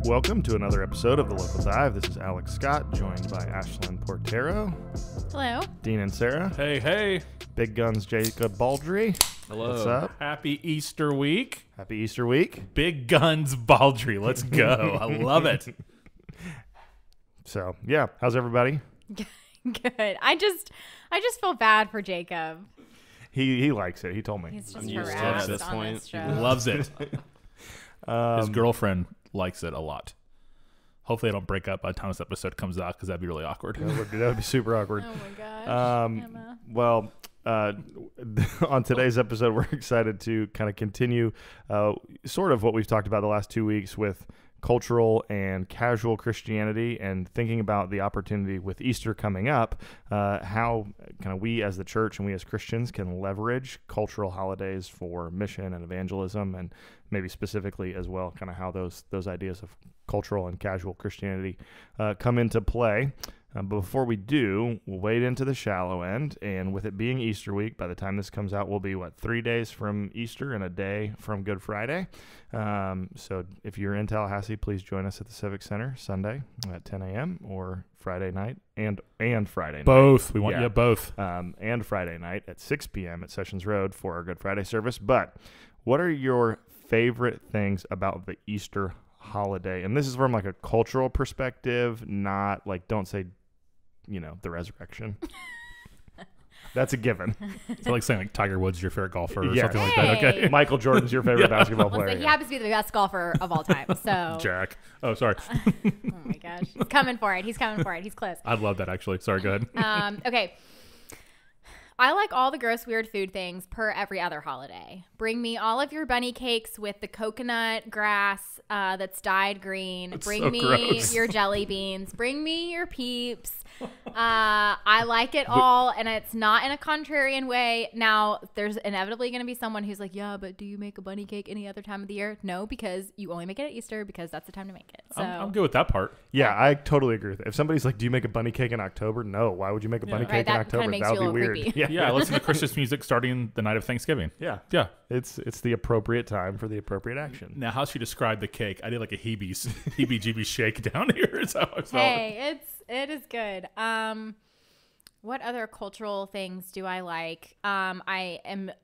Welcome to another episode of The Local Dive. This is Alex Scott, joined by Ashlyn Portero. Hello. Dean and Sarah. Hey, hey. Big Guns Jacob Baldry. Hello. What's up? Happy Easter week. Happy Easter week. Big Guns Baldry. Let's go. I love it. So, yeah. How's everybody? Good. I just feel bad for Jacob. He likes it. He told me. He's just I'm used to it harassed at this on point. this show. Loves it. His girlfriend likes it a lot. Hopefully, I don't break up by the time this episode comes out because that'd be really awkward. That would be super awkward. Oh my gosh. Emma. Well, on today's episode, we're excited to kind of continue sort of what we've talked about the last 2 weeks with cultural and casual Christianity, and thinking about the opportunity with Easter coming up, how kind of we as the church and we as Christians can leverage cultural holidays for mission and evangelism, and maybe specifically as well kind of how those ideas of cultural and casual Christianity come into play. But before we do, we'll wade into the shallow end, and with it being Easter week, by the time this comes out, we'll be, 3 days from Easter and a day from Good Friday. So if you're in Tallahassee, please join us at the Civic Center Sunday at 10 a.m. or Friday night and Friday night. Both. We want you both. And Friday night at 6 p.m. at Sessions Road for our Good Friday service. But what are your favorite things about the Easter holiday? And this is from like a cultural perspective, not like, don't say, the resurrection. That's a given. So like saying like Tiger Woods is your favorite golfer or Yes. something like that. Hey. Okay. Michael Jordan's your favorite basketball player. He happens to be the best golfer of all time. So. Jack. Oh, sorry. Oh my gosh. He's coming for it. He's close. I'd love that actually. Sorry, go ahead. Okay. I like all the gross, weird food things per every other holiday. Bring me all of your bunny cakes with the coconut grass that's dyed green. It's Bring so me gross. your jelly beans. Bring me your peeps. I like it all, and it's not in a contrarian way. Now, there's inevitably going to be someone who's like, yeah, but do you make a bunny cake any other time of the year? No, because you only make it at Easter because that's the time to make it. So I'm good with that part. Yeah, I totally agree with it. If somebody's like, do you make a bunny cake in October? No. Why would you make a bunny cake in that October? kinda makes That you would a be little weird. creepy. Yeah, I listen to Christmas music starting the night of Thanksgiving. Yeah. Yeah. It's the appropriate time for the appropriate action. Now, how she described the cake, I did like a heebie-jeebie shake down here. Is how I felt. Hey, it is good. What other cultural things do I like? I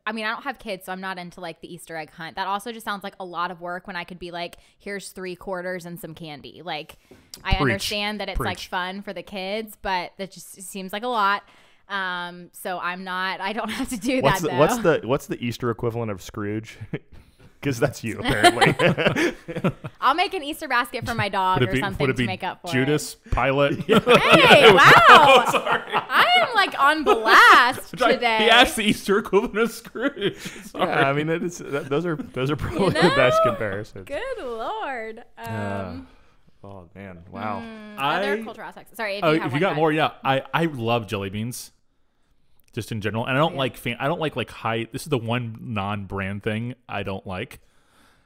don't have kids, so I'm not into like the Easter egg hunt. That also just sounds like a lot of work when I could be like, here's 3 quarters and some candy. Like, I understand that it's like fun for the kids, but that just seems like a lot. So I don't have to do that though. What's the Easter equivalent of Scrooge? Because that's you, apparently. I'll make an Easter basket for my dog or something to make up for Judas, Pilate? Hey, wow. Sorry. I am like on blast today. He asked the Easter equivalent of Scrooge. Sorry. Yeah, I mean, those are probably the best comparisons. Good Lord. Oh man, wow. Other cultural aspects. Sorry, if you got more, yeah. I love jelly beans, just in general, and I don't like high. This is the one non-brand thing I don't like,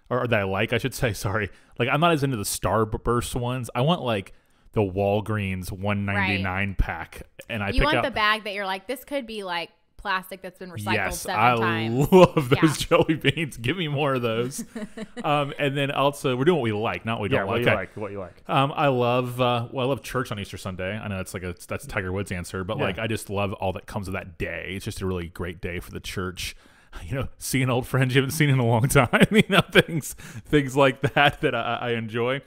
or that I like, I should say. Sorry, like I'm not as into the Starburst ones. I want like the Walgreens $1.99 pack, and you want the bag that you're like, this could be like plastic that's been recycled 7 times. I love those jelly beans. Give me more of those. And then also, we're doing what we like, not what we don't like. What you like. I love church on Easter Sunday. I know that's Tiger Woods' answer, but like I just love all that comes with that day. It's just a really great day for the church. Seeing old friends you haven't seen in a long time. Things like that I enjoy.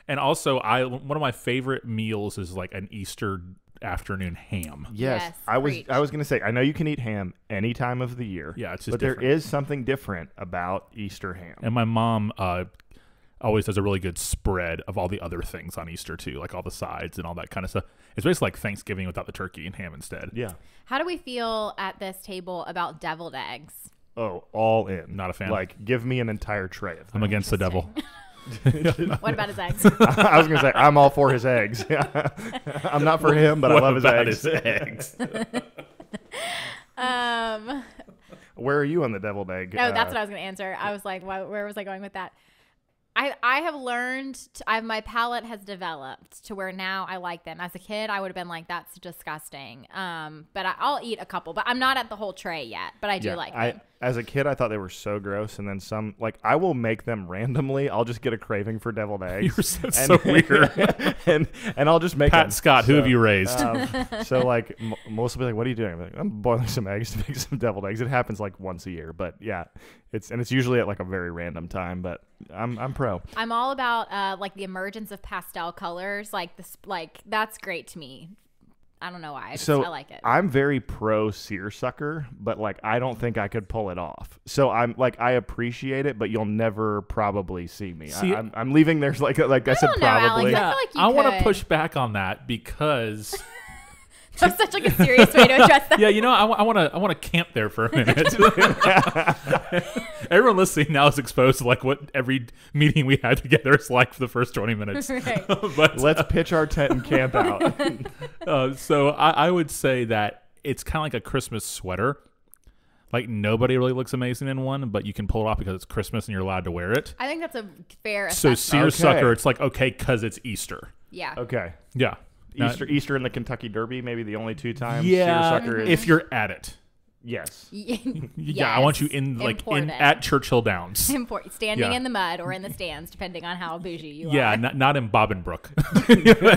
And also, one of my favorite meals is like an Easter afternoon ham. Yes, I was going to say, I know you can eat ham any time of the year. Yeah, it's just but different. There is something different about Easter ham. And my mom always does a really good spread of all the other things on Easter too, like all the sides and all that kind of stuff. It's basically like Thanksgiving without the turkey and ham instead. Yeah. How do we feel at this table about deviled eggs? Oh, all in. Not a fan. Like, give me an entire tray of them. I'm against the devil. What about his eggs? I was going to say, I'm all for his eggs. I'm not for him, but I love his eggs. Where are you on the deviled egg? No, that's what I was going to answer. I was like, where was I going with that? I have learned, my palate has developed to where now I like them. As a kid, I would have been like, that's disgusting. But I'll eat a couple, but I'm not at the whole tray yet, but I do like them. As a kid, I thought they were so gross, and then some, like, I will make them randomly. I'll just get a craving for deviled eggs. You're so weird. and I'll just make them. Pat Scott, who have you raised? So, like, Melissa will be like, what are you doing? I'm like, I'm boiling some eggs to make some deviled eggs. It happens, like, once a year. But, yeah, it's usually at, like, a very random time. But I'm pro. I'm all about, like, the emergence of pastel colors. Like, this, like, that's great to me. I don't know why. I like it. I'm very pro seersucker, but like I don't think I could pull it off. So I'm like I appreciate it, but you'll never probably see me. I'm leaving. There's like I said, don't know, probably. Alex. I feel like I want to push back on that because that's such like a serious way to address that. yeah, I want to camp there for a minute. Everyone listening now is exposed to like what every meeting we had together is like for the first 20 minutes. Right. But let's pitch our tent and camp out. So I would say that it's kind of like a Christmas sweater. Like nobody really looks amazing in one, but you can pull it off because it's Christmas and you're allowed to wear it. I think that's a fair So assessment. seersucker, it's like okay because it's Easter. Yeah. Okay. Yeah. Easter and the Kentucky Derby, maybe the only two times. Yeah, Seersucker is, if you're at it. Yes. Yeah, I want you in like at Churchill Downs. Standing in the mud or in the stands, depending on how bougie you are. Yeah, not in Bobbinbrook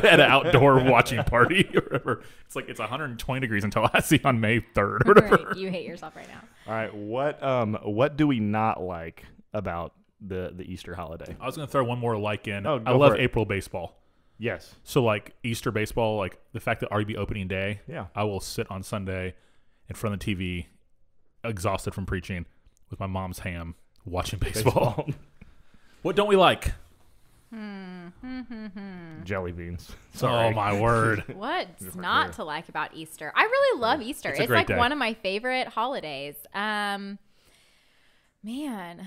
at an outdoor watching party or whatever. It's like it's 120 degrees in Tallahassee on May 3rd or whatever. Right. You hate yourself right now. All right. What do we not like about the Easter holiday? I was going to throw one more like in. Oh, I love April baseball. Yes. So like Easter baseball, like the fact that RB opening day, yeah, I will sit on Sunday in front of the TV, exhausted from preaching, with my mom's ham, watching baseball. What don't we like? Jelly beans. Sorry. Oh my word. What's not to like about Easter? I really love Easter. It's like one of my favorite holidays. Man, I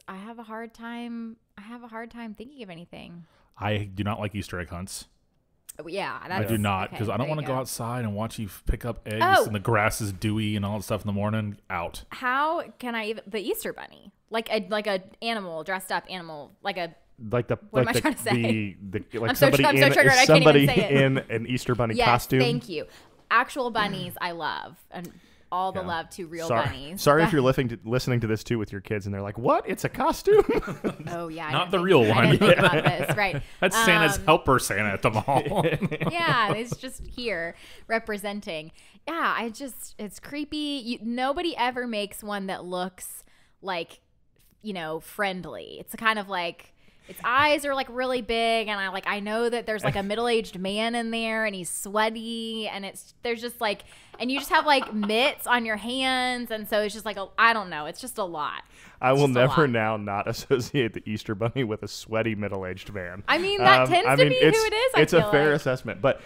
have a hard time thinking of anything. I do not like Easter egg hunts. Yeah, I do not because I don't want to go outside and watch you pick up eggs and the grass is dewy and all that stuff in the morning. Out. How can I even the Easter bunny like a animal dressed up animal like a what am I trying to say? Like somebody in an Easter bunny costume. Thank you. Actual bunnies, I love and. All the love to real bunnies. Sorry if you're listening to this too with your kids and they're like, "What? It's a costume?" Oh yeah, not the real one. I didn't think about this. Right, that's Santa's helper Santa at the mall. Yeah, it's just here representing. Yeah, it's creepy. Nobody ever makes one that looks like, friendly. It's kind of like. Its eyes are like really big, and I know that there's like a middle-aged man in there, and he's sweaty, and there's just like, and you just have like mitts on your hands, and so it's just like I don't know, it's just a lot. I will never now not associate the Easter Bunny with a sweaty middle-aged man. I mean, that tends to be who it is. It's a fair assessment, but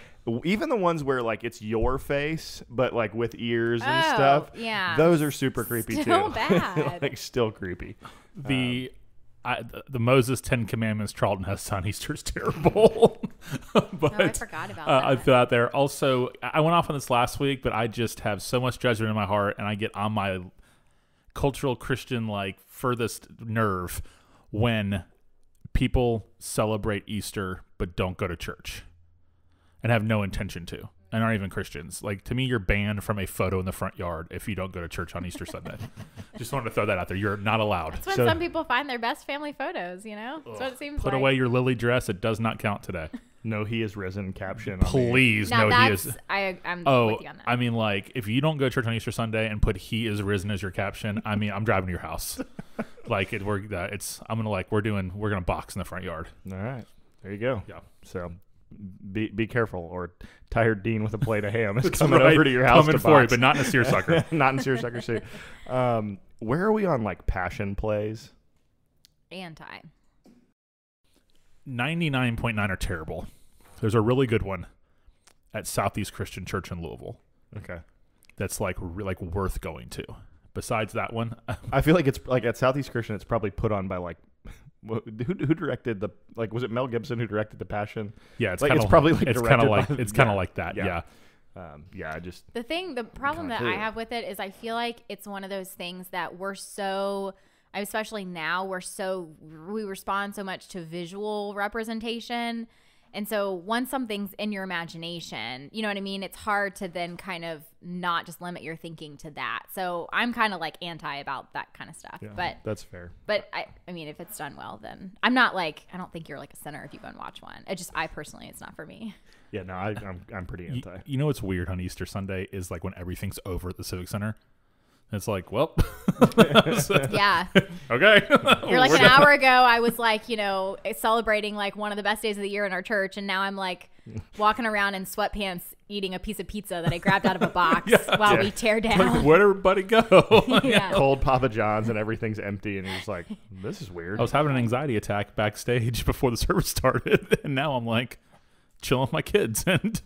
even the ones where like it's your face, but like with ears and stuff, those are super creepy still too. Bad. Like still creepy. The Moses 10 Commandments Charlton Hest on Easter is terrible. But I forgot about that. I threw out there. Also, I went off on this last week, but I just have so much judgment in my heart, and I get on my cultural Christian like furthest nerve when people celebrate Easter but don't go to church and have no intention to. And aren't even Christians. Like, to me, you're banned from a photo in the front yard if you don't go to church on Easter Sunday. Just wanted to throw that out there. You're not allowed. That's when some people find their best family photos, That's what it seems like. Put away your lily dress. It does not count today. No, he is risen caption. Please, now no, he is. I'm with you on that. I mean, like, if you don't go to church on Easter Sunday and put "He is risen" as your caption, I mean, I'm driving to your house. Like, we're gonna box in the front yard. All right, there you go. Yeah. So. Be careful, or Tired Dean with a plate of ham is coming over to your house coming to for you, box. but not in a seersucker. Not in seersucker suit. Where are we on like passion plays? Anti. 99.9 are terrible. There's a really good one at Southeast Christian Church in Louisville. Okay, that's like worth going to. Besides that one, I feel like it's like at Southeast Christian, it's probably put on by like. Who directed was it Mel Gibson who directed The Passion? Yeah, it's like kinda, it's probably like it's kind of like that. Yeah. I just the problem that I have with it is I feel like it's one of those things that especially now we respond so much to visual representation, And so once something's in your imagination, you know what I mean? It's hard to then kind of not just limit your thinking to that. So I'm kind of like anti about that kind of stuff. Yeah, but that's fair. But I mean, if it's done well, then I'm not like, I don't think you're like a sinner if you go and watch one. I personally, it's not for me. Yeah, no, I'm pretty anti. You know what's weird on Easter Sunday is like when everything's over at the Civic Center. It's like, well, Yeah. okay. You're like an hour ago, I was like, celebrating like one of the best days of the year in our church. And now I'm like walking around in sweatpants eating a piece of pizza that I grabbed out of a box while we tear down. Like, where'd everybody go? Yeah. Cold Papa John's and everything's empty. And you're just like, this is weird. I was having an anxiety attack backstage before the service started. And now I'm like chilling with my kids and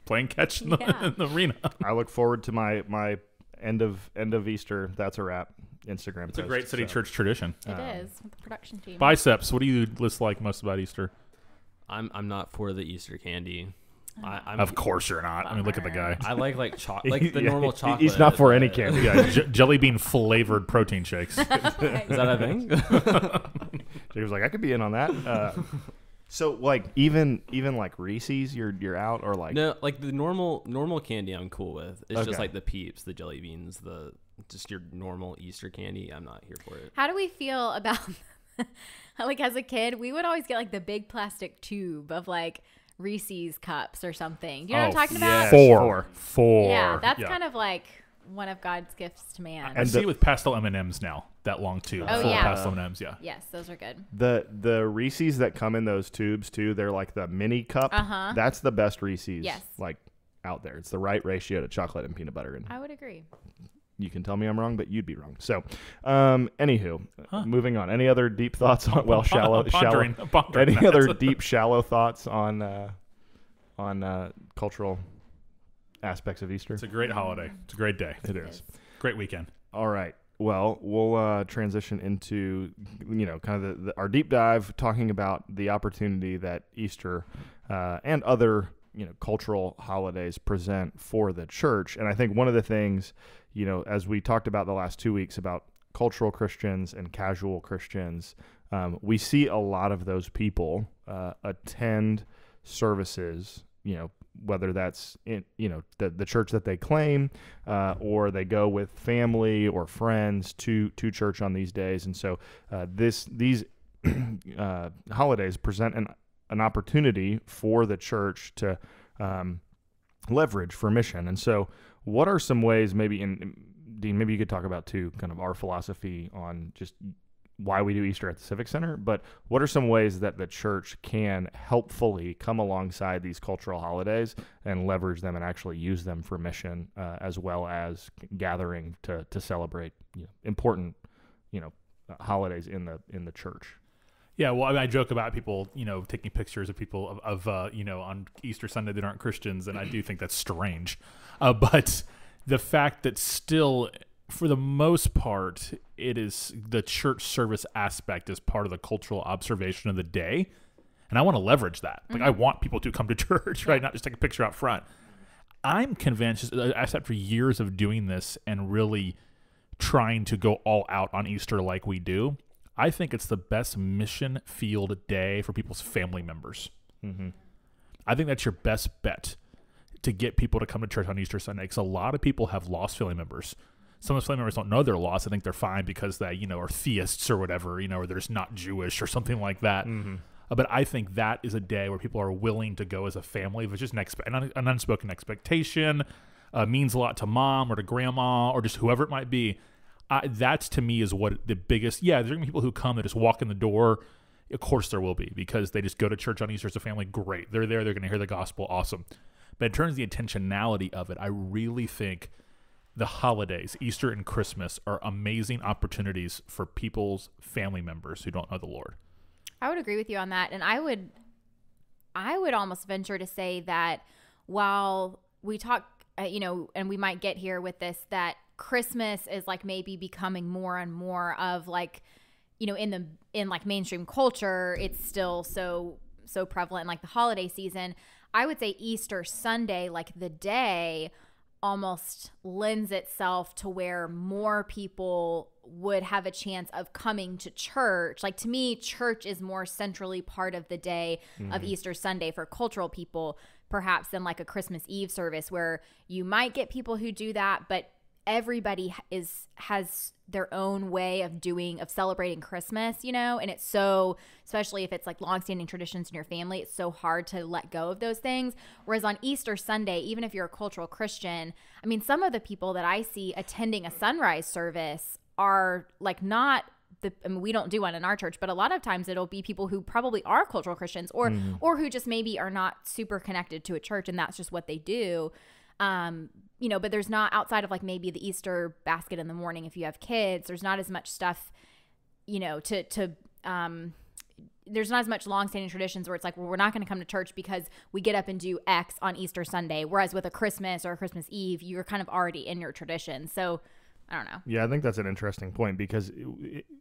playing catch in the arena. I look forward to my end of Easter. That's a wrap. Instagram. It's a great city church tradition. It is with the production team. Biceps. What do you dislike most about Easter? I'm not for the Easter candy. I'm Of course you're not. I mean, look at the guy. I like chocolate, like the normal chocolate. He's not for any candy. Yeah, jelly bean flavored protein shakes. Is that a thing? He was like, I could be in on that. So like even like Reese's, you're out, or like No, like the normal candy I'm cool with. It's Okay. just like the Peeps, the jelly beans, just your normal Easter candy. I'm not here for it. How do we feel about like as a kid, we would always get like the big plastic tube of like Reese's cups or something. Do you know what I'm talking about? yes. Four. Yeah, that's kind of like one of God's gifts to man. I see it with pastel M&Ms now. That long tube. Oh, full yeah. pastel M&Ms. Yeah. Yes, those are good. The Reese's that come in those tubes too, they're like the mini cup. Uh-huh. That's the best Reese's. Yes. Like out there. It's the right ratio to chocolate and peanut butter. And I would agree. you can tell me I'm wrong, but you'd be wrong. So, anywho, moving on. Any other deep thoughts on shallow? Pondering Any that. other deep shallow thoughts on cultural aspects of Easter? It's a great holiday. It's a great day. It is. Great weekend. All right. Well, we'll transition into, kind of our deep dive, talking about the opportunity that Easter and other, cultural holidays present for the church. And I think one of the things, as we talked about the last 2 weeks about cultural Christians and casual Christians, we see a lot of those people attend services, whether that's in the church that they claim, or they go with family or friends to church on these days. And so these holidays present an opportunity for the church to leverage for mission. And so what are some ways, maybe Dean, maybe you could talk about too, kind of our philosophy on just why we do Easter at the Civic Center, but what are some ways that the church can helpfully come alongside these cultural holidays and leverage them and actually use them for mission, as well as gathering to celebrate important holidays in the church? Yeah, well, I joke about people, taking pictures of people of on Easter Sunday that aren't Christians, and I do think that's strange. But the fact that still, for the most part, it is the church service aspect is part of the cultural observation of the day. And I want to leverage that. Like, I want people to come to church, right? Not just take a picture out front. I'm convinced, after years of doing this and really trying to go all out on Easter like we do, I think it's the best mission field day for people's family members. Mm-hmm. I think that's your best bet to get people to come to church on Easter Sunday, because a lot of people have lost family members. Some of those family members don't know they're lost. I think they're fine because they, are theists or whatever, or they're just not Jewish or something like that. Mm-hmm. But I think that is a day where people are willing to go as a family. If it's just an unspoken expectation, means a lot to mom or to grandma or just whoever it might be. That's, to me, is what the biggest. Yeah, there's going to be people who come that just walk in the door. Of course there will be, because they just go to church on Easter as a family. Great. They're there. They're going to hear the gospel. Awesome. But in terms of the intentionality of it, I really think the holidays, Easter and Christmas, are amazing opportunities for people's family members who don't know the Lord. I would agree with you on that. And I would almost venture to say that while we talk, and we might get here with this, that Christmas is like maybe becoming more and more of like, in like mainstream culture, it's still so prevalent in like the holiday season. I would say Easter Sunday, like the day, almost lends itself to where more people would have a chance of coming to church. Like, to me, church is more centrally part of the day of Easter Sunday for cultural people, perhaps, than like a Christmas Eve service, where you might get people who do that, but everybody has their own way of celebrating Christmas, and it's so, especially if it's like longstanding traditions in your family, it's so hard to let go of those things. Whereas on Easter Sunday, even if you're a cultural Christian, I mean, some of the people that I see attending a sunrise service are like not we don't do one in our church, but a lot of times it'll be people who probably are cultural Christians or who just maybe are not super connected to a church, and that's just what they do. But there's not, outside of like maybe the Easter basket in the morning, if you have kids, there's not as much stuff, there's not as much longstanding traditions where it's like, well, we're not going to come to church because we get up and do X on Easter Sunday. Whereas with a Christmas or a Christmas Eve, you're kind of already in your tradition. So I don't know. Yeah, I think that's an interesting point, because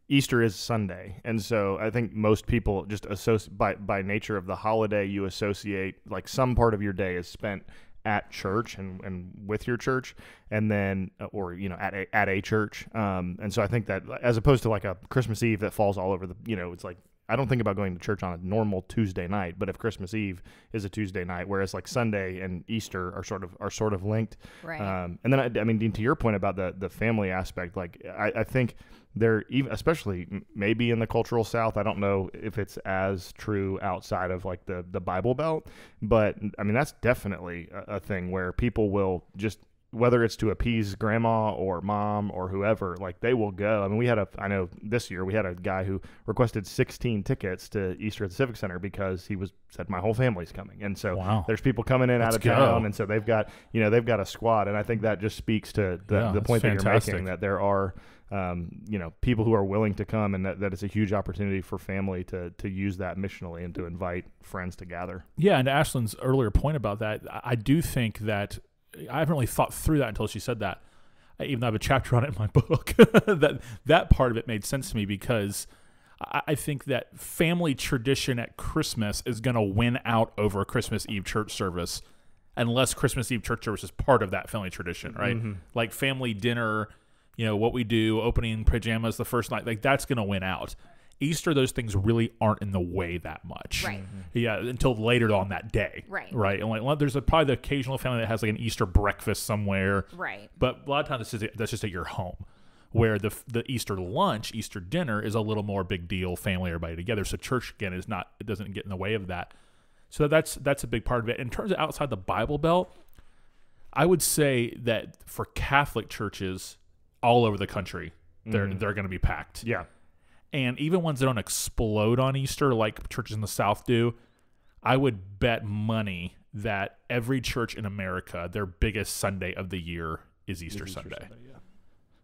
Easter is Sunday. And so I think most people just associate, by nature of the holiday, you associate like some part of your day is spent at church and with your church, and then or at a church, and so I think that as opposed to like a Christmas Eve that falls all over the, it's like I don't think about going to church on a normal Tuesday night, but if Christmas Eve is a Tuesday night, whereas like Sunday and Easter are sort of linked, right? And then I mean, Dean, to your point about the family aspect, like I think there, even especially maybe in the cultural South, I don't know if it's as true outside of like the Bible Belt, but I mean that's definitely a thing where people will just, whether it's to appease grandma or mom or whoever, like they will go. I mean, I know this year we had a guy who requested 16 tickets to Easter at the Civic Center because he said my whole family's coming. And so there's people coming in out of town. And so they've got a squad. And I think that just speaks to the point that you're making, that there are, people who are willing to come, and that it's a huge opportunity for family to use that missionally and to invite friends to gather. Yeah. And to Ashlyn's earlier point about that, I do think that I haven't really thought through that until she said that. I even have a chapter on it in my book. that part of it made sense to me, because I think that family tradition at Christmas is going to win out over a Christmas Eve church service, unless Christmas Eve church service is part of that family tradition, right? Mm-hmm. Like family dinner, what we do, opening pajamas the first night, like that's going to win out. Easter, those things really aren't in the way that much. Right. Yeah, until later on that day. Right. Right. And like, there's probably the occasional family that has like an Easter breakfast somewhere. Right. But a lot of times that's just at your home, where the Easter lunch, Easter dinner is a little more big deal, family, everybody together. So church, again, it doesn't get in the way of that. So that's a big part of it. In terms of outside the Bible Belt, I would say that for Catholic churches all over the country, they're going to be packed. Yeah. And even ones that don't explode on Easter, like churches in the South do, I would bet money that every church in America, their biggest Sunday of the year is Easter Sunday.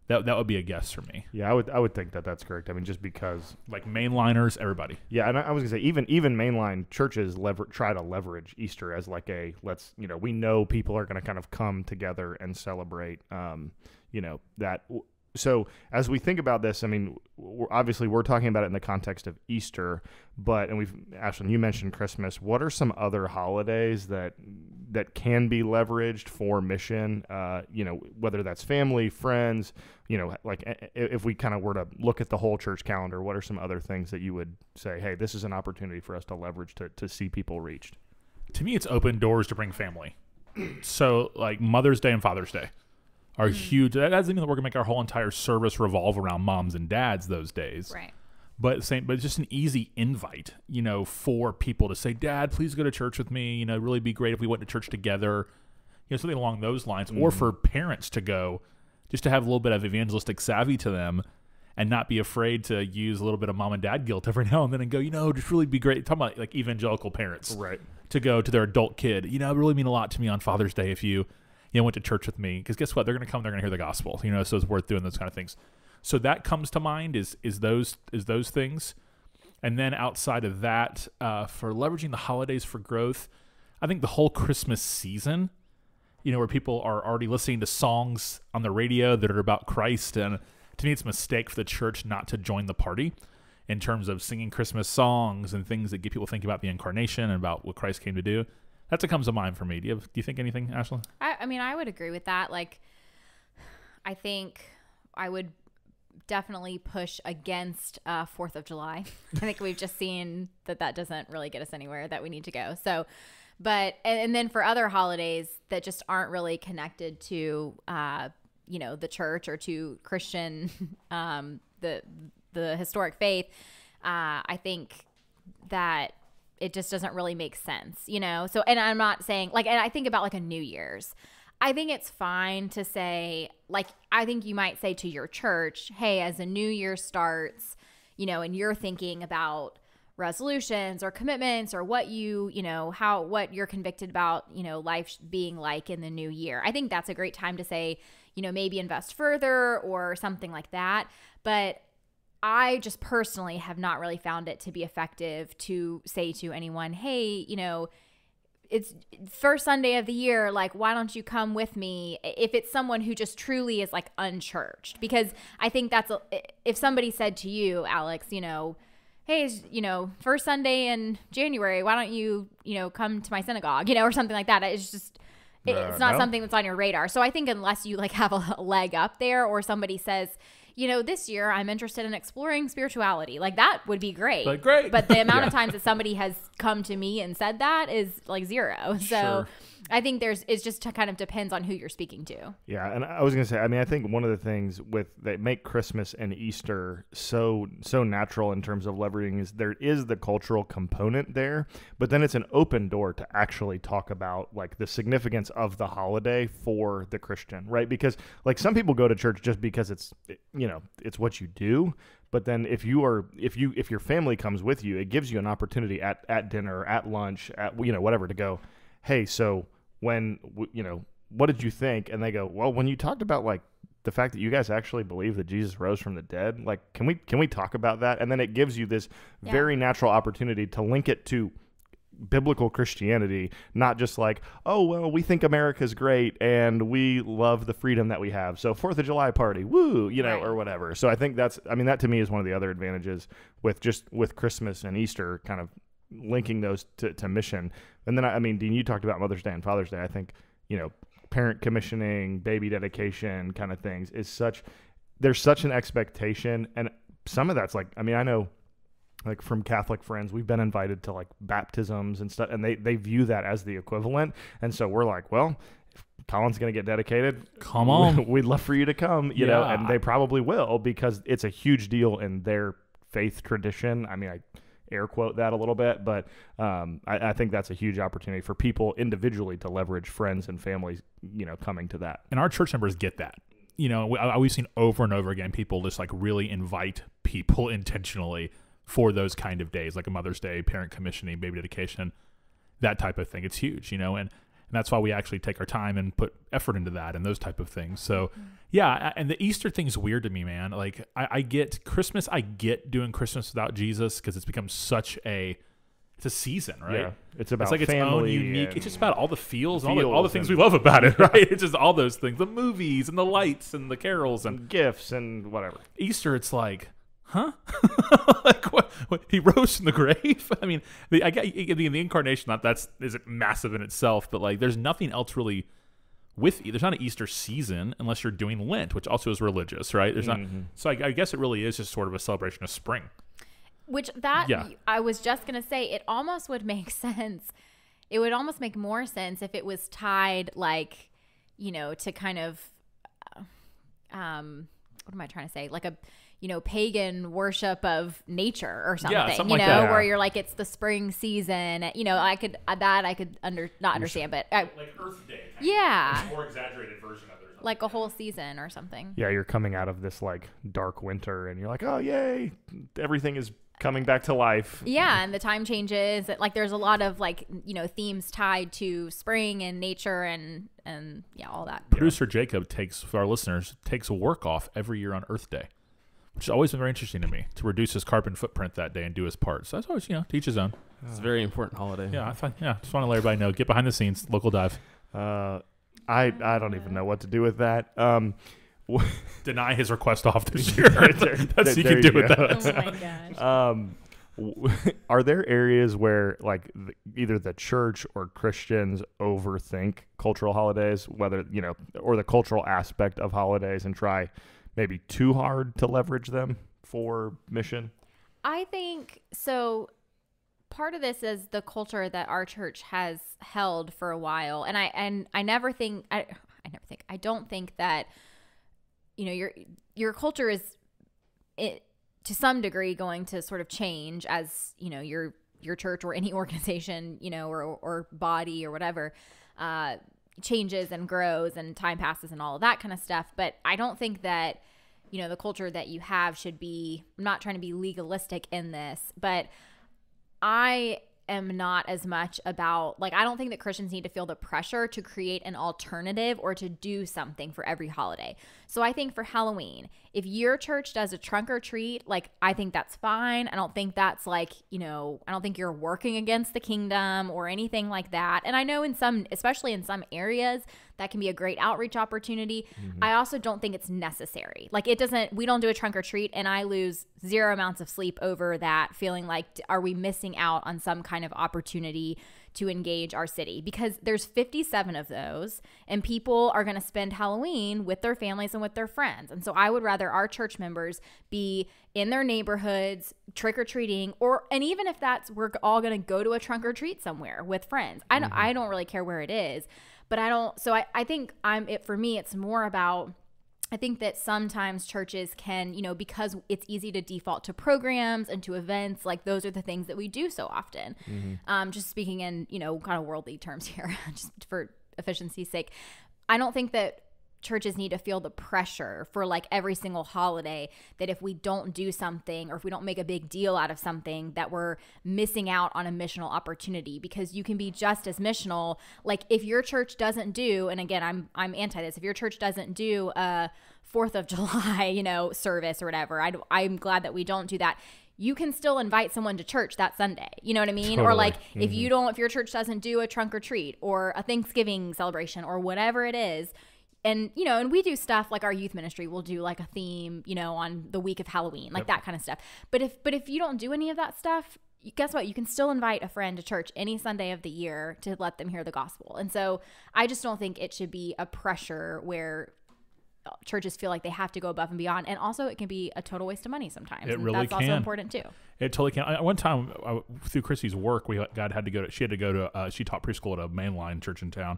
Yeah. That would be a guess for me. Yeah, I would think that that's correct. I mean, just because like mainliners, everybody. Yeah, and I was gonna say even mainline churches try to leverage Easter as like we know people are gonna kind of come together and celebrate. That. So as we think about this, I mean, we're talking about it in the context of Easter, but Ashlyn, you mentioned Christmas. What are some other holidays that can be leveraged for mission? Whether that's family, friends, like if we kind of were to look at the whole church calendar, what are some other things that you would say, hey, this is an opportunity for us to leverage to see people reached? To me, it's open doors to bring family. So like Mother's Day and Father's Day are huge. That doesn't mean that we're going to make our whole entire service revolve around moms and dads those days. Right. But it's just an easy invite, for people to say, Dad, please go to church with me. It'd really be great if we went to church together. Something along those lines. Or for parents to go, just to have a little bit of evangelistic savvy to them and not be afraid to use a little bit of mom and dad guilt every now and then and go, just really be great. Talking about like evangelical parents. Right. To go to their adult kid. It really mean a lot to me on Father's Day if you went to church with me, because guess what? They're going to come. They're going to hear the gospel. So it's worth doing those kind of things. So that comes to mind is those things, and then outside of that, for leveraging the holidays for growth, I think the whole Christmas season, where people are already listening to songs on the radio that are about Christ, and to me, it's a mistake for the church not to join the party in terms of singing Christmas songs and things that get people thinking about the incarnation and about what Christ came to do. That's what comes to mind for me. Do you think anything, Ashlyn? I mean, I would agree with that. Like, I think I would definitely push against 4th of July. I think we've just seen that doesn't really get us anywhere that we need to go. So, but and then for other holidays that just aren't really connected to the church or to Christian the historic faith, I think that it just doesn't really make sense, So, and I'm not saying and I think about like a New Year's. I think it's fine to say, I think you might say to your church, hey, as a new year starts, and you're thinking about resolutions or commitments or what what you're convicted about, life being like in the new year. I think that's a great time to say, maybe invest further or something like that. But I just personally have not really found it to be effective to say to anyone, hey, it's first Sunday of the year. Why don't you come with me? If it's someone who just truly is unchurched, because I think if somebody said to you, Alex, hey, first Sunday in January, why don't you, come to my synagogue, or something like that. It's just, it's not something that's on your radar. So I think unless you have a leg up there, or somebody says, this year I'm interested in exploring spirituality. That would be great. But the amount of times that somebody has come to me and said that is 0. So Sure. I think it's just kind of depends on who you're speaking to. Yeah, and I was going to say, I think one of the things that make Christmas and Easter so natural in terms of leveraging is there is the cultural component there, but then it's an open door to actually talk about the significance of the holiday for the Christian, right? Because some people go to church just because it's what you do. But then if your family comes with you, it gives you an opportunity at dinner, at lunch, at whatever, to go, hey, so what did you think? And they go, well, when you talked about the fact that you guys actually believe that Jesus rose from the dead, can we talk about that? And then it gives you this very natural opportunity to link it to biblical Christianity, not just oh, well, we think America's great and we love the freedom that we have, so 4th of July party, woo, right, or whatever. So I think that to me is one of the other advantages with Christmas and Easter, kind of linking those to mission. And then Dean, you talked about Mother's Day and Father's Day. I think parent commissioning, baby dedication kind of things there's such an expectation, and some of that's I know from Catholic friends, we've been invited to baptisms and stuff, and they view that as the equivalent. And so we're well, if Colin's going to get dedicated, come on, we'd love for you to come, you know, and they probably will, because it's a huge deal in their faith tradition. I air quote that a little bit, but I think that's a huge opportunity for people individually to leverage friends and families, coming to that. And our church members get that. We've seen over and over again people just really invite people intentionally for those kind of days, like a Mother's Day, parent commissioning, baby dedication, that type of thing. It's huge, and that's why we actually take our time and put effort into that and those type of things. So yeah, and the Easter thing's weird to me, man. I get Christmas, I get doing Christmas without Jesus because it's become it's a season, right? Yeah, it's about its own unique. It's just about all the feels and all the things we love about it, right? It's just all those things, the movies and the lights and the carols and gifts and whatever. Easter, it's huh? What? He rose from the grave? I get the incarnation. Is it massive in itself? But there's nothing else really with. There's not an Easter season unless you're doing Lent, which also is religious, right? There's not. So I guess it really is just sort of a celebration of spring. I was just gonna say, it almost would make sense. It would almost make more sense if it was tied, to kind of, what am I trying to say? Pagan worship of nature or something, where you're it's the spring season. I could not understand, but Earth Day. Yeah. More exaggerated version of it. A whole season or something. Yeah, you're coming out of this dark winter and you're oh, yay, everything is coming back to life. Yeah, and the time changes. There's a lot of themes tied to spring and nature and all that. Producer Jacob for our listeners, takes work off every year on Earth Day, which has always been very interesting to me, to reduce his carbon footprint that day and do his part. So that's always, to each his own. It's a very important holiday. Yeah, just want to let everybody know. Get behind the scenes, local dive. I don't even know what to do with that. Deny his request off this year. That's you can do with that. Oh my gosh. Are there areas where either the church or Christians overthink cultural holidays, whether or the cultural aspect of holidays, and try maybe too hard to leverage them for mission? I think so. Part of this is the culture that our church has held for a while, and I don't think that, you know, your culture is to some degree going to sort of change as, you know, your church or any organization, you know, or body or whatever changes and grows and time passes and all of that kind of stuff. But I don't think that, you know, the culture that you have should be, I'm not trying to be legalistic in this, but I am not as much about, like, I don't think that Christians need to feel the pressure to create an alternative or to do something for every holiday. So I think for Halloween, if your church does a trunk or treat, like, I think that's fine. I don't think that's like, you know, I don't think you're working against the kingdom or anything like that. And I know in some, especially in some areas, that can be a great outreach opportunity. I also don't think it's necessary. Like, we don't do a trunk or treat and I lose zero amounts of sleep over that, feeling like, are we missing out on some kind of opportunity to engage our city? Because there's 57 of those and people are going to spend Halloween with their families and with their friends. And so I would rather our church members be in their neighborhoods trick-or-treating, and even if we're all going to go to a trunk or treat somewhere with friends. I don't really care where it is. But I think for me, it's more about, I think that sometimes churches can, you know, because it's easy to default to programs and to events, like those are the things that we do so often. Just speaking in, you know, kind of worldly terms here, just for efficiency's sake. I don't think that churches need to feel the pressure for like every single holiday that if we don't do something or if we don't make a big deal out of something that we're missing out on a missional opportunity, because you can be just as missional. Like if your church doesn't do, and again, I'm anti this, if your church doesn't do a 4th of July, you know, service or whatever, I'm glad that we don't do that. You can still invite someone to church that Sunday. You know what I mean? Totally. Or like if your church doesn't do a trunk or treat or a Thanksgiving celebration or whatever it is. And, you know, and we do stuff like our youth ministry will do like a theme, you know, on the week of Halloween, like that kind of stuff. But if you don't do any of that stuff, guess what? You can still invite a friend to church any Sunday of the year to let them hear the gospel. And so I just don't think it should be a pressure where churches feel like they have to go above and beyond. And also it can be a total waste of money sometimes. It really that's can. Also important too. It totally can. One time through Chrissy's work, she had to go to, she taught preschool at a mainline church in town.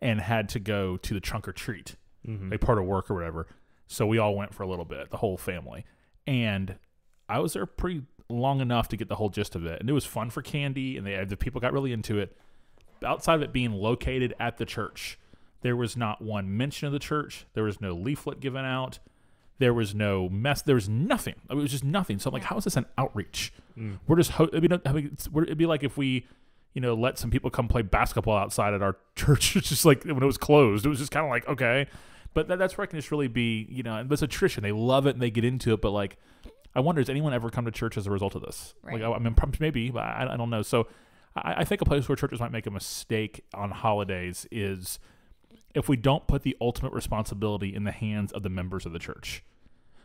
And had to go to the trunk or treat, like part of work or whatever. So we all went for a little bit, the whole family. And I was there pretty long enough to get the whole gist of it. And it was fun for candy, and the people got really into it. Outside of it being located at the church, there was not one mention of the church. There was no leaflet given out. There was no mess. There was nothing. It was just nothing. So I'm like, how is this an outreach? We're just, it'd be like if we, you know, let some people come play basketball outside at our church. It's just like when it was closed, it was just kind of like, okay. But that's where I can just really be, you know, and it's a tradition. They love it and they get into it. But like, I wonder, has anyone ever come to church as a result of this? Right. Like, I mean, maybe, but I don't know. So I think a place where churches might make a mistake on holidays is if we don't put the ultimate responsibility in the hands of the members of the church.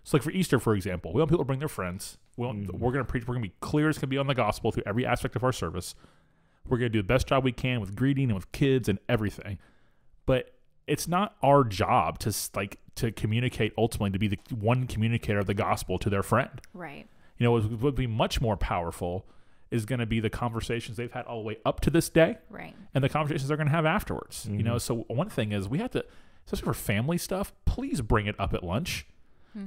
So like for Easter, for example, we want people to bring their friends. We're going to preach. We're going to be clear as can be on the gospel through every aspect of our service. We're going to do the best job we can with greeting and with kids and everything. But it's not our job to communicate ultimately, to be the one communicator of the gospel to their friend. Right. You know, what would be much more powerful is going to be the conversations they've had all the way up to this day. Right. And the conversations they're going to have afterwards. You know, so one thing is we have to, especially for family stuff, please bring it up at lunch.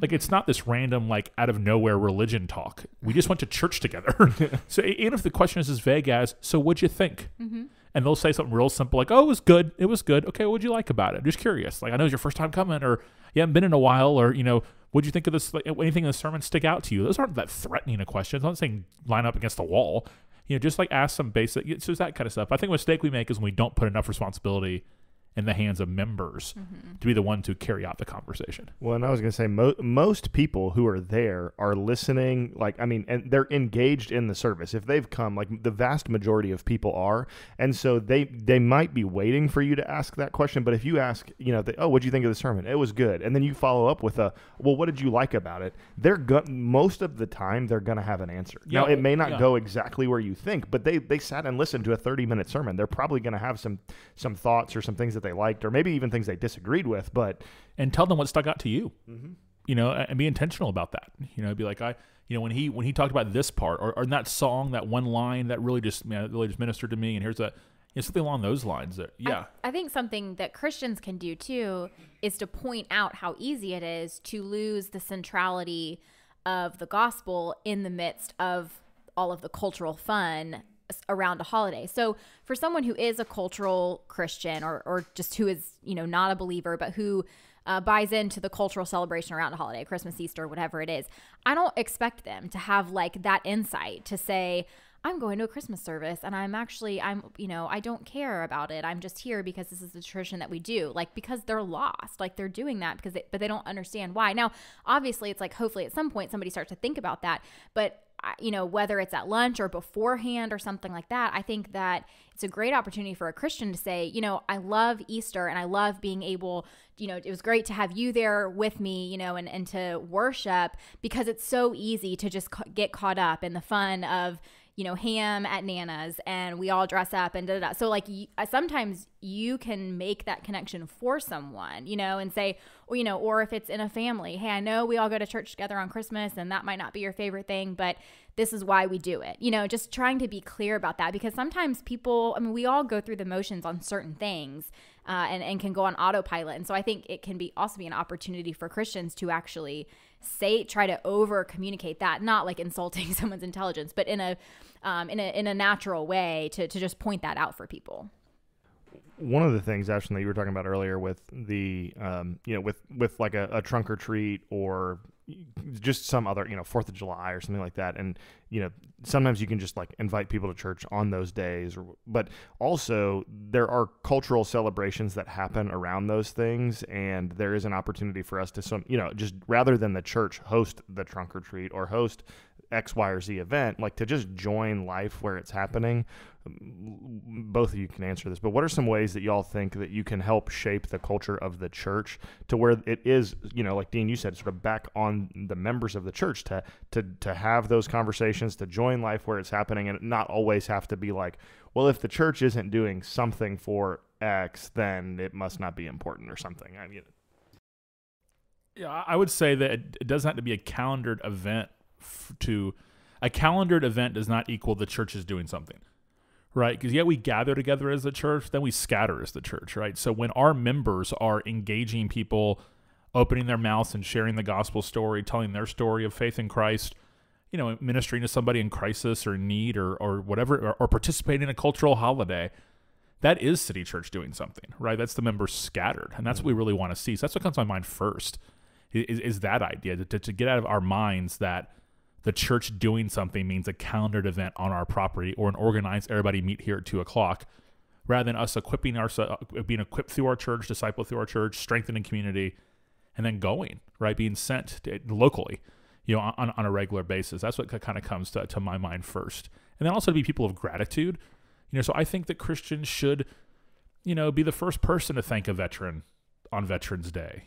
Like, it's not this random, like, out of nowhere religion talk. We just went to church together. So even if the question is as vague as, so what'd you think? And they'll say something real simple like, oh, it was good. It was good. Okay, what'd you like about it? I'm just curious. Like, I know it's your first time coming, or you haven't been in a while, or, you know, what'd you think of this? Like, anything in the sermon stick out to you? Those aren't that threatening of questions. I'm not saying line up against the wall. You know, just like ask some basic, so it's that kind of stuff. I think a mistake we make is when we don't put enough responsibility in the hands of members to be the one to carry out the conversation. Well, and I was going to say, most people who are there are listening, like, I mean, and they're engaged in the service. If they've come, like the vast majority of people are, and so they might be waiting for you to ask that question, but if you ask, you know, oh, what'd you think of the sermon? It was good. And then you follow up with well, what did you like about it? Most of the time, they're going to have an answer. Now, it may not go exactly where you think, but they sat and listened to a 30-minute sermon. They're probably going to have some thoughts or some things that they liked, or maybe even things they disagreed with, and tell them what stuck out to you. and be intentional about that. Be like, when he talked about this part or in that song, that one line that really just ministered to me. And here's something along those lines. I think something that Christians can do too is to point out how easy it is to lose the centrality of the gospel in the midst of all of the cultural fun around a holiday. So for someone who is a cultural Christian or just who is, not a believer, but who buys into the cultural celebration around a holiday, Christmas, Easter, whatever it is, I don't expect them to have like that insight to say, I'm going to a Christmas service and I don't care about it. I'm just here because this is the tradition that we do. Like, because they're lost, like they're doing that but they don't understand why. Now, obviously it's like, hopefully at some point somebody starts to think about that, but whether it's at lunch or beforehand or something like that, I think that it's a great opportunity for a Christian to say, I love Easter and I love being able, it was great to have you there with me, and to worship, because it's so easy to just get caught up in the fun of, ham at Nana's and we all dress up and da-da-da. So like sometimes you can make that connection for someone, and say, or if it's in a family, hey, I know we all go to church together on Christmas and that might not be your favorite thing, but this is why we do it. Just trying to be clear about that, because sometimes people, we all go through the motions on certain things and can go on autopilot. And so I think it can also be an opportunity for Christians to actually try to over communicate that, not like insulting someone's intelligence, but in a natural way to just point that out for people. One of the things, Ashton, that you were talking about earlier with the, with like a trunk or treat or just some other, 4th of July or something like that. And, sometimes you can just like invite people to church on those days, but also there are cultural celebrations that happen around those things. And there is an opportunity for us to just rather than the church host the trunk or treat or host X, Y, or Z event, like to just join life where it's happening. Both of you can answer this, but what are some ways that y'all think that you can help shape the culture of the church to where it is, like Dean, you said, sort of back on the members of the church to have those conversations, to join life where it's happening, and not always have to be like, well, if the church isn't doing something for X, then it must not be important or something. Yeah, I would say that it doesn't have to be a calendared event. A calendared event does not equal the church is doing something, right? Because we gather together as the church, then we scatter as the church, right? So when our members are engaging people, opening their mouths and sharing the gospel story, telling their story of faith in Christ, ministering to somebody in crisis or need or whatever, or participating in a cultural holiday, that is City Church doing something, right? That's the members scattered, and that's what we really want to see. So that's what comes to my mind first, is that idea, to get out of our minds that the church doing something means a calendared event on our property or an organized everybody meet here at 2:00, rather than us equipping ourselves, being equipped through our church, disciple through our church, strengthening community, and then going, right, being sent locally, on a regular basis. That's what kind of comes to my mind first. And then also to be people of gratitude, so I think that Christians should, be the first person to thank a veteran on Veterans Day,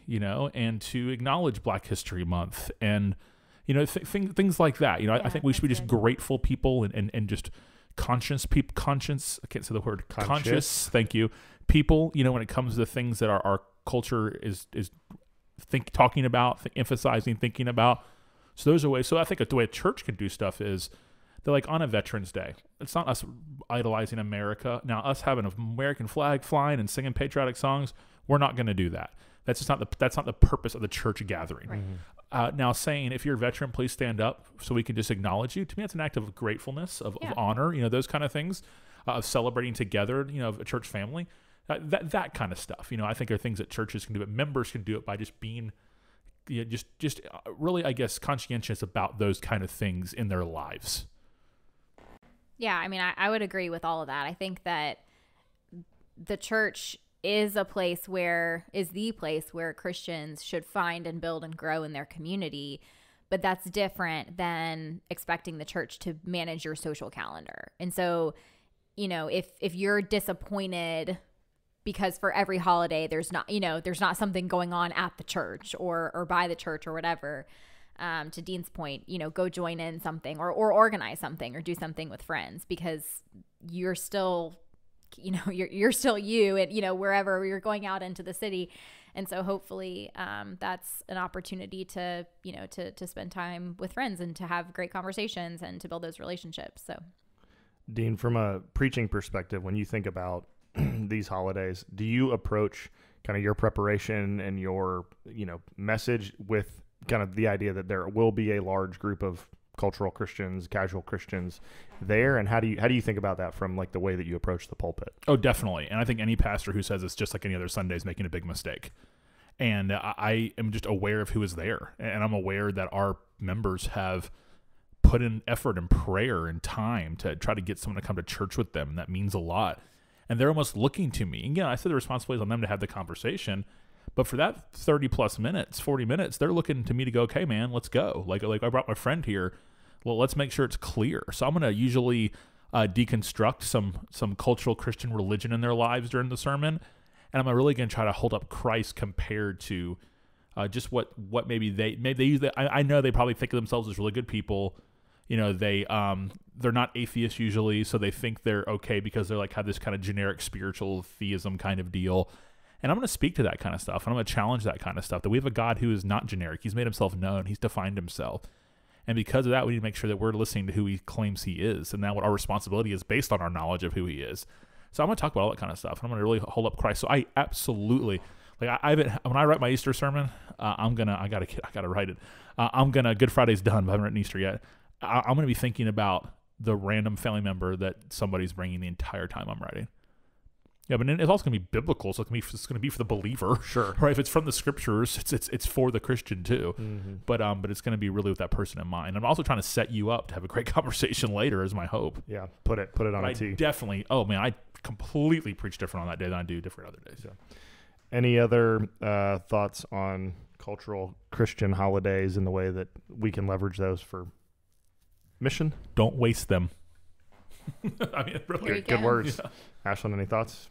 and to acknowledge Black History Month and, things like that. I think we should be just grateful people and just conscious, I can't say the word conscious. Thank you. People, when it comes to the things that our culture is talking about, emphasizing, thinking about. So those are ways. So I think the way a church can do stuff is they're like on a Veterans Day. It's not us idolizing America. Now, us having an American flag flying and singing patriotic songs, we're not going to do that. That's not the purpose of the church gathering. Right. Now, saying if you're a veteran, please stand up so we can just acknowledge you. To me, it's an act of gratefulness, of honor, those kind of things, of celebrating together, of a church family, that kind of stuff. I think are things that churches can do, but members can do it by just being, just really, I guess, conscientious about those kind of things in their lives. Yeah, I would agree with all of that. I think that the church is the place where Christians should find and build and grow in their community, but that's different than expecting the church to manage your social calendar. And so, if you're disappointed because for every holiday there's not something going on at the church or by the church or whatever, to Dean's point, go join in something or organize something or do something with friends, because you're still you're still you, and wherever you're going out into the city, And so hopefully that's an opportunity to, to spend time with friends and to have great conversations and to build those relationships. So, Dean, from a preaching perspective, when you think about these holidays, do you approach kind of your preparation and your, message with kind of the idea that there will be a large group of cultural Christians, casual Christians there? And how do you think about that from like the way that you approach the pulpit? Oh, definitely. And I think any pastor who says it's just like any other Sunday is making a big mistake. And I am just aware of who is there. And I'm aware that our members have put in effort and prayer and time to try to get someone to come to church with them. And that means a lot. And they're almost looking to me. And I said the responsibility is on them to have the conversation. But for that 30 plus minutes, 40 minutes, they're looking to me to go, okay, man, let's go. Like I brought my friend here. Well, let's make sure it's clear. So I'm going to usually deconstruct some cultural Christian religion in their lives during the sermon. And I'm really going to try to hold up Christ compared to just what maybe they use. I know they probably think of themselves as really good people. They're not atheists usually, so they think they're okay because they're like have this kind of generic spiritual theism kind of deal. And I'm going to speak to that kind of stuff. And I'm going to challenge that kind of stuff, that we have a God who is not generic. He's made himself known. He's defined himself. And because of that, we need to make sure that we're listening to who he claims he is. And that what our responsibility is based on our knowledge of who he is. So I'm going to talk about all that kind of stuff. I'm going to really hold up Christ. So I absolutely, when I write my Easter sermon, I gotta write it. Good Friday's done, but I haven't written Easter yet. I'm going to be thinking about the random family member that somebody's bringing the entire time I'm writing. Yeah, but it's also going to be biblical, so it's going to be for the believer. Sure. Right? If it's from the scriptures, it's for the Christian too. Mm-hmm. But it's going to be really with that person in mind. I'm also trying to set you up to have a great conversation later is my hope. Yeah, put it on a tee. Definitely. Oh, man, I completely preach different on that day than I do different other days. Yeah. Any other thoughts on cultural Christian holidays and the way that we can leverage those for mission? Don't waste them. I mean, really good words. Yeah. Ashlyn, any thoughts?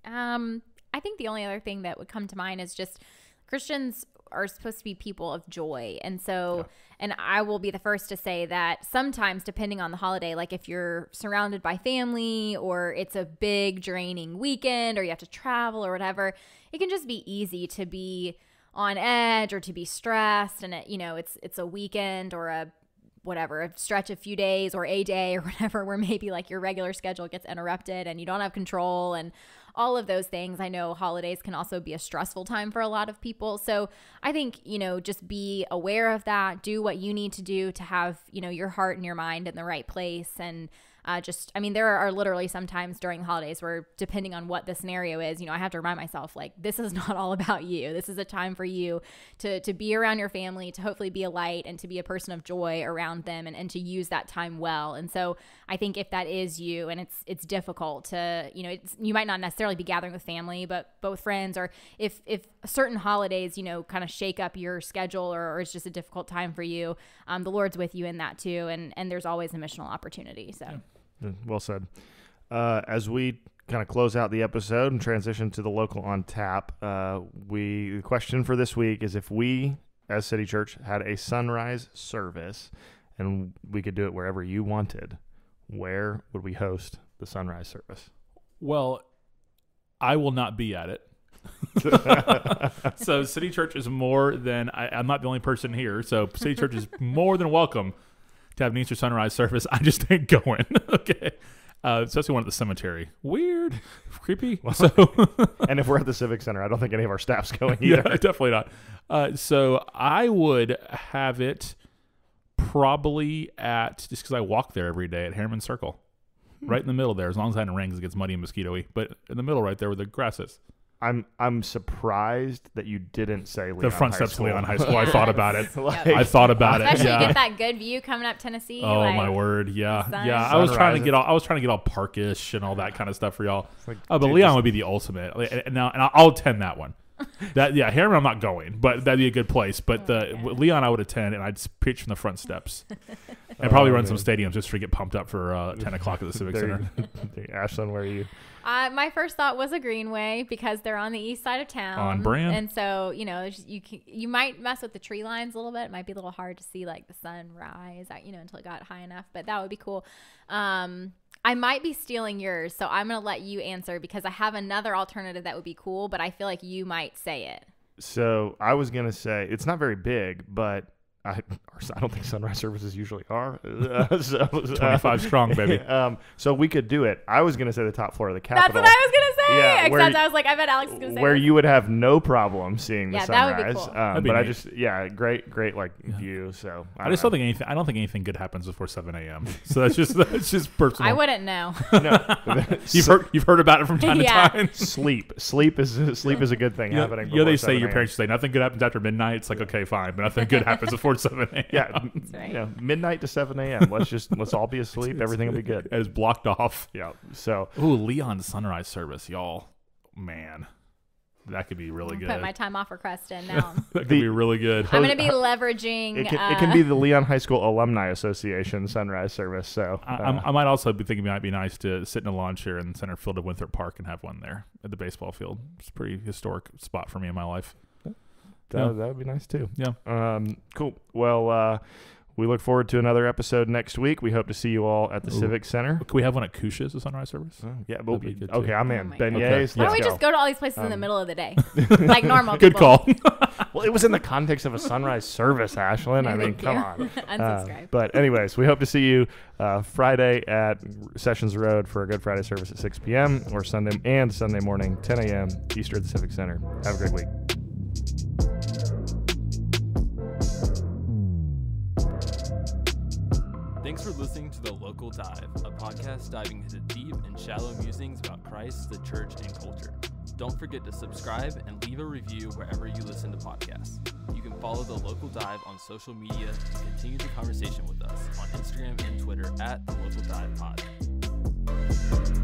I think the only other thing that would come to mind is just Christians are supposed to be people of joy. And so, and I will be the first to say that sometimes, depending on the holiday, like if you're surrounded by family or it's a big draining weekend or you have to travel or whatever, it can just be easy to be on edge or to be stressed. And it's a weekend or a stretch a few days or a day or whatever, where maybe like your regular schedule gets interrupted and you don't have control and all of those things. I know holidays can also be a stressful time for a lot of people. So I think, just be aware of that, do what you need to do to have, your heart and your mind in the right place. And there are literally some times during the holidays where, depending on what the scenario is, I have to remind myself, like, this is not all about you. This is a time for you to be around your family, to hopefully be a light and to be a person of joy around them and to use that time well. And so I think if that is you and it's difficult to, you might not necessarily be gathering with family, but both friends, or if certain holidays, kind of shake up your schedule or it's just a difficult time for you, the Lord's with you in that too. And there's always a missional opportunity. So. Yeah. Well said. As we kind of close out the episode and transition to the local on tap, the question for this week is, if we as City Church had a sunrise service and we could do it wherever you wanted, where would we host the sunrise service? Well, I will not be at it. So City Church is more than, I'm not the only person here, so City Church is more than welcome to have an Easter sunrise service. I just ain't going. Okay. Especially one at the cemetery. Weird. Creepy. Well, so and if we're at the Civic Center, I don't think any of our staff's going either. Yeah, definitely not. So I would have it probably at, just because I walk there every day, at Harriman Circle. Right in the middle there, as long as I hadn't rain because it gets muddy and mosquito-y. But in the middle right there where the grass is. I'm surprised that you didn't say Leon the front High steps School. Leon High School. Yes. I thought about it. Yep. I thought about it. Especially Yeah. get that good view coming up Tennessee. Oh my word! Yeah, yeah. I was trying to get all parkish and all that kind of stuff for y'all. Like, but Leon would be the ultimate. And I'll attend that one. Harriman I'm not going, but that'd be a good place. But Leon I would attend, and I'd preach from the front steps, and probably run some stadiums just to get pumped up for 10 o'clock at the Civic Center. Ashlyn, where are you? My first thought was a Greenway because they're on the east side of town. On brand. And so, you might mess with the tree lines a little bit. It might be a little hard to see like the sun rise, until it got high enough, but that would be cool. I might be stealing yours, so I'm going to let you answer because I have another alternative that would be cool, but I feel like you might say it. So I was going to say it's not very big, but I don't think sunrise services usually are. 25 strong, baby. So we could do it. I was going to say the top floor of the Capitol. That's what I was going to say. Yeah, Except I was like, I bet Alex is going to say where this. you would have no problem seeing the Yeah, sunrise. that would be cool. That'd be But I neat. just, great like view. So I just don't think anything. I don't think anything good happens before 7 a.m. So that's just personal. I wouldn't know. You've heard about it from time Yeah. to time. Sleep is a good thing happening. You know, they before say 7 your a.m. parents say nothing good happens after midnight. It's like, okay, fine, but nothing good happens before 7 a.m. Yeah, That's right. you know, midnight to 7 a.m. Let's all be asleep. Everything will be good. It is blocked off. Yeah. So Ooh, Leon's sunrise service, y'all. Man, that could be really good. Put my time off request in now. That could be really good. I'm going to be leveraging. it can be the Leon High School Alumni Association sunrise service. So I might also be thinking it might be nice to sit in a lawn chair in the center field of Winthrop Park and have one there at the baseball field. It's a pretty historic spot for me in my life. that would be nice too. Yeah. Cool. Well, we look forward to another episode next week. We hope to see you all at the Civic Center. Can we have one at Kush's, a sunrise service? Yeah, we'll That'd be be good, too. okay. I'm Oh in. my Beignets. God. Let's Why don't we go. just go to all these places in the middle of the day? Like normal Good people. call. Well, it was in the context of a sunrise service, Ashlyn. I mean, Thank come you. on. Unsubscribe. But anyways, we hope to see you Friday at Sessions Road for a Good Friday service at 6 p.m. or Sunday morning, 10 a.m. Easter at the Civic Center. Have a great week. Thanks for listening to The Local Dive, a podcast diving into deep and shallow musings about Christ, the church, and culture. Don't forget to subscribe and leave a review wherever you listen to podcasts. You can follow The Local Dive on social media to continue the conversation with us on Instagram and Twitter at The Local Dive Pod.